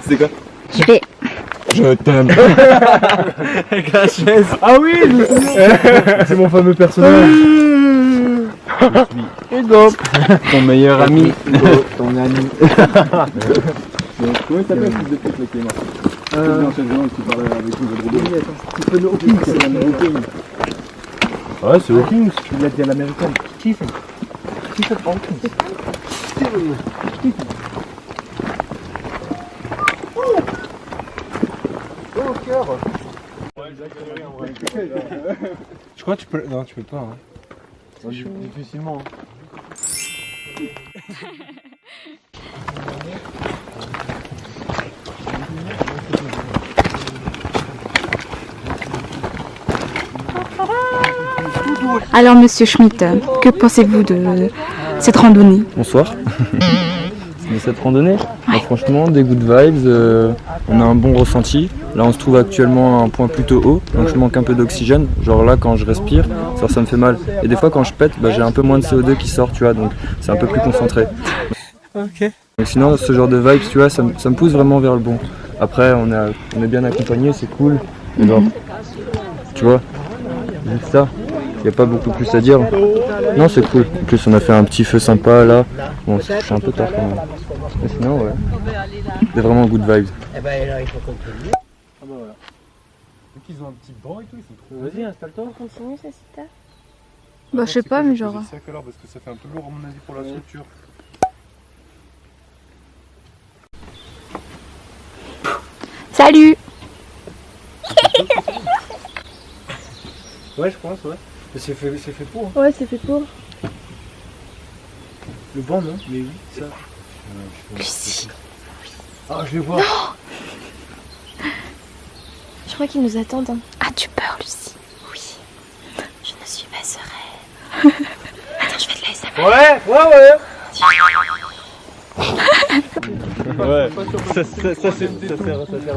C'est quoi? Je t'aime. Avec la chaise. Ah oui, c'est mon fameux personnage. Hugo, Ton meilleur ami. Hugo, ton ami. Comment il s'appelle ce fils de pute là qui est mort? Qui parlait avec nous. Ouais, c'est Hawkins. Il a dit à l'américaine. Stephen. Stephen Hawking. Je crois que tu peux. Non, tu peux pas. Hein. Difficilement. Alors Monsieur Schmitt, que pensez-vous de cette randonnée? Bonsoir. De cette randonnée, franchement, des good vibes, on a un bon ressenti. Là, on se trouve actuellement à un point plutôt haut, donc je manque un peu d'oxygène. Genre là, quand je respire, ça me fait mal. Et des fois, quand je pète, j'ai un peu moins de CO2 qui sort, tu vois, donc c'est un peu plus concentré. Ok. Donc sinon, ce genre de vibes, tu vois, ça me pousse vraiment vers le bon. Après, on est bien accompagné, c'est cool. Et genre, tu vois, juste ça. Il n'y a pas beaucoup plus à dire. Non, c'est cool. En plus, on a fait un petit feu sympa là. Bon, je suis un peu tard quand même. Mais sinon, ouais. C'est vraiment good vibes. Eh ben là, il faut qu'on continue. Ah bah voilà. Donc ils ont un petit banc et tout, ils sont trop. Vas-y, installe-toi. On continue, ça c'est tard. Bah je sais pas, mais genre... C'est à quelle heure parce que ça fait un peu lourd à mon avis pour la structure. Salut! Ouais, je pense, ouais. Mais c'est fait pour. Hein. Ouais, c'est fait pour. Le banc, non? Mais oui, ça. Lucie! Ah, je les vois. Je crois qu'ils nous attendent. Hein. As-tu peur, Lucie? Oui. Je ne suis pas sereine. Attends, je vais te laisser. Ouais, ça sert.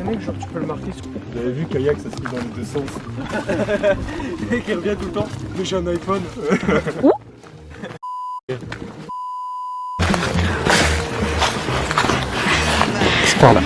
Que genre tu peux le marquer sur... Vous avez vu kayak ça se fait dans les deux sens. Et qui revient tout le temps. Mais j'ai un iPhone. C'est par là.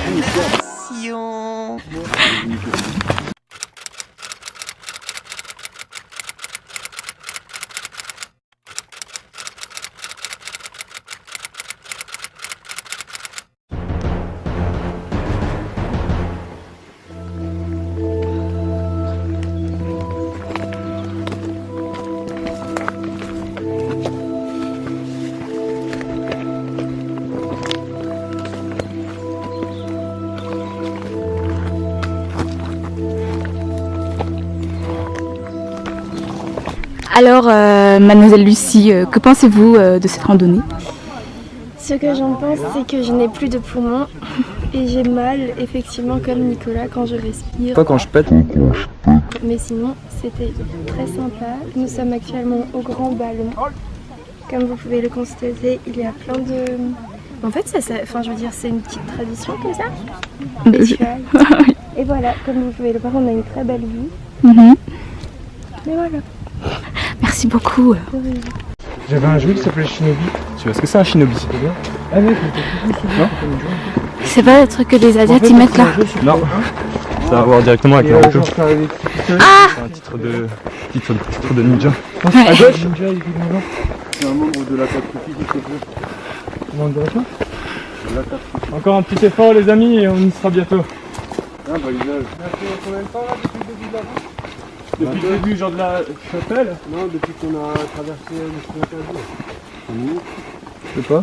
Alors, mademoiselle Lucie, que pensez-vous de cette randonnée? Ce que j'en pense, c'est que je n'ai plus de poumons et j'ai mal, effectivement, comme Nicolas, quand je respire. Pas quand je pète. Mais sinon, c'était très sympa. Nous sommes actuellement au Grand Ballon. Comme vous pouvez le constater, il y a plein de... En fait, je veux dire, c'est une petite tradition comme ça. Spéciale. Et voilà, comme vous pouvez le voir, on a une très belle vue. Mhm. Mais voilà. Merci beaucoup. J'avais un jeu qui s'appelait Shinobi. Tu vois ce que c'est un shinobi? Ah mec, non. C'est pas le truc que les Asiates y mettent là? Non. Ça va voir directement avec Naruto. Ah! C'est un titre de ninja. Ouais. À gauche. C'est un membre de la Katsuki qui se fait. Comment on dirait ça? Encore un petit effort les amis et on y sera bientôt. Ah bah il nage. Ça fait combien de temps là depuis le début de la route? Depuis le début genre de la chapelle? Non, depuis qu'on a traversé le Shinkansen. Je sais pas.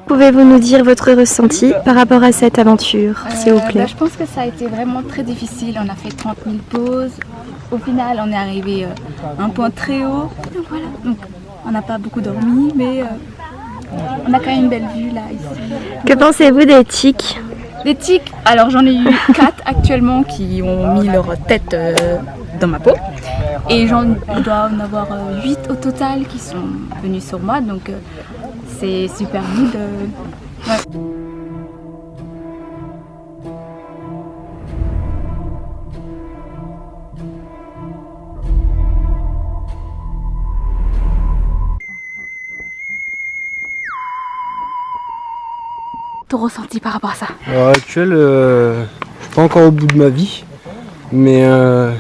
Pouvez-vous nous dire votre ressenti par rapport à cette aventure, s'il vous plaît? Je pense que ça a été vraiment très difficile. On a fait 30 000 pauses. Au final, on est arrivé à un point très haut. Donc voilà. Donc, on n'a pas beaucoup dormi, mais on a quand même une belle vue là ici. Que pensez-vous des tiques? Des tiques, alors j'en ai eu 4 actuellement qui ont mis leur tête dans ma peau. Et je dois en avoir 8 au total qui sont venus sur moi, donc c'est super good. Ouais. Ton ressenti par rapport à ça? À l'heure actuelle, pas encore au bout de ma vie, mais en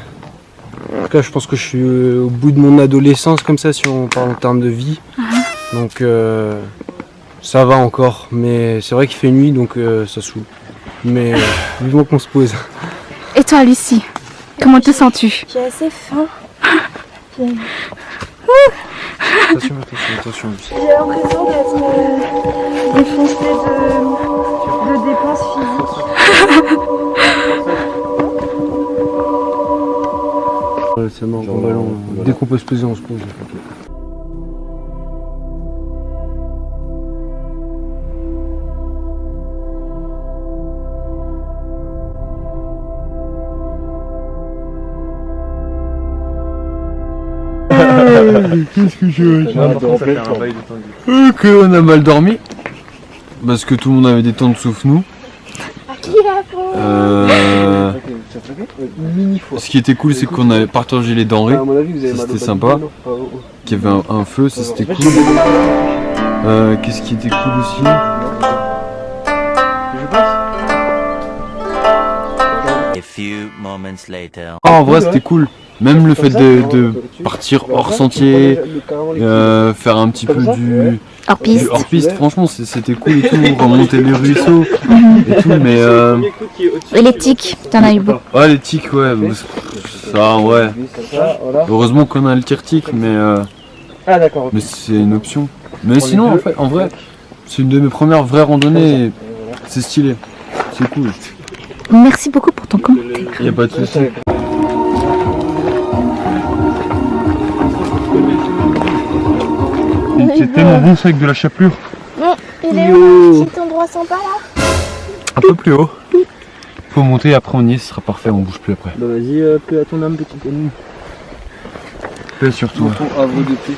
tout cas je pense que je suis au bout de mon adolescence comme ça si on parle en termes de vie. Donc ça va encore, mais c'est vrai qu'il fait nuit donc ça saoule. Mais vivement qu'on se pose. Et toi Lucie, comment te sens-tu? J'ai assez faim. Attention Lucie. J'ai l'impression d'être défoncée de dépenses physiques. C'est mort, dès qu'on peut se poser on se pose. Qu'est-ce que je qu'on a mal dormi. Parce que tout le monde avait des temps de sauf nous. Ce qui était cool, c'est qu'on avait partagé les denrées. Ça, c'était sympa. Qu'il y avait un feu, ça c'était cool. Qu'est-ce qui était cool aussi? En vrai, c'était cool. Même le fait de partir hors sentier, faire un petit peu du hors-piste, franchement c'était cool et tout, remonter les ruisseaux et tout, mais Et les tiques, t'en as eu beaucoup? Ouais, les tiques, ouais, ça, ouais. Heureusement qu'on a le tir-tique, mais c'est une option. Mais sinon, en vrai, c'est une de mes premières vraies randonnées, c'est stylé, c'est cool. Merci beaucoup pour ton commentaire. Y'a pas de soucis. C'est tellement bon ça avec de la chapelure. Il est où? Petit endroit sympa là? Un peu plus haut. Faut monter, après on y est, ce sera parfait, on bouge plus après. Bah vas-y, paix à ton âme petite amie. Paix sur toi. À vous de paix.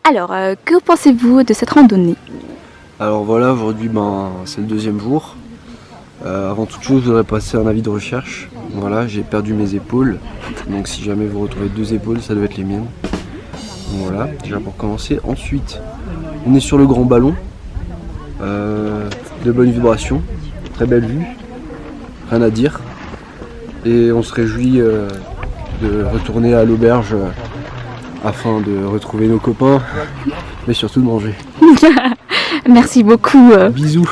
Alors, que pensez-vous de cette randonnée? Alors voilà, aujourd'hui c'est le deuxième jour. Avant toute chose, je voudrais passer un avis de recherche. Voilà, j'ai perdu mes épaules. Donc si jamais vous retrouvez 2 épaules, ça doit être les miennes. Donc voilà, déjà pour commencer. Ensuite, on est sur le grand ballon. De bonnes vibrations, très belle vue, rien à dire. Et on se réjouit de retourner à l'auberge afin de retrouver nos copains, mais surtout de manger. Merci beaucoup. Bisous.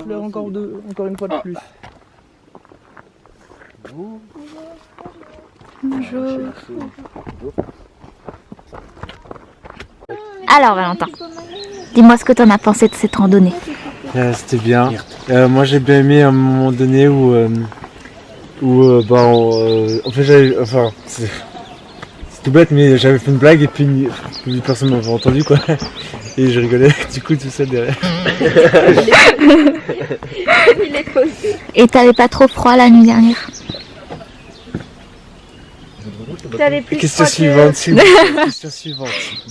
Fleur encore une fois de plus. Bonjour. Alors Valentin, dis-moi ce que t'en as pensé de cette randonnée. C'était bien. Moi j'ai bien aimé à un moment donné où en fait tout bête, mais j'avais fait une blague et puis personne m'avait entendu quoi. Et je rigolais du coup tout seul derrière. Il est posé. Et t'avais pas trop froid la nuit dernière? T'avais plus Question froid que- suivante, s'il vous plaît. Question suivante.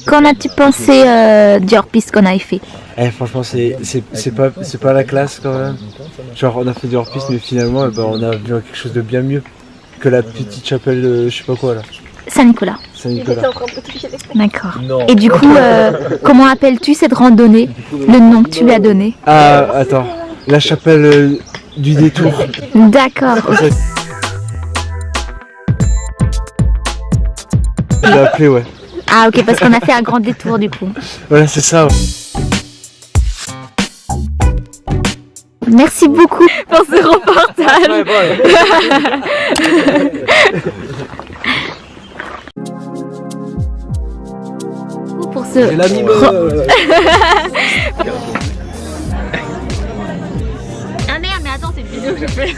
Qu'en as-tu pensé du hors-piste qu'on avait fait? Franchement, c'est pas la classe quand même. Genre, on a fait du hors-piste, mais finalement, on a vu quelque chose de bien mieux que la petite chapelle de je sais pas quoi là. Saint-Nicolas. Il Saint-Nicolas. était en train de toucher les D'accord. Et du coup, comment appelles-tu cette randonnée? Le nom que tu lui as donné? Ah, attends. La chapelle du détour. D'accord. Je l'ai appelé, ouais. Ah ok, parce qu'on a fait un grand détour du coup. Voilà, c'est ça. Ouais. Merci beaucoup pour ce reportage. Pour ce... Ah merde, mais attends, c'est une vidéo que je fais.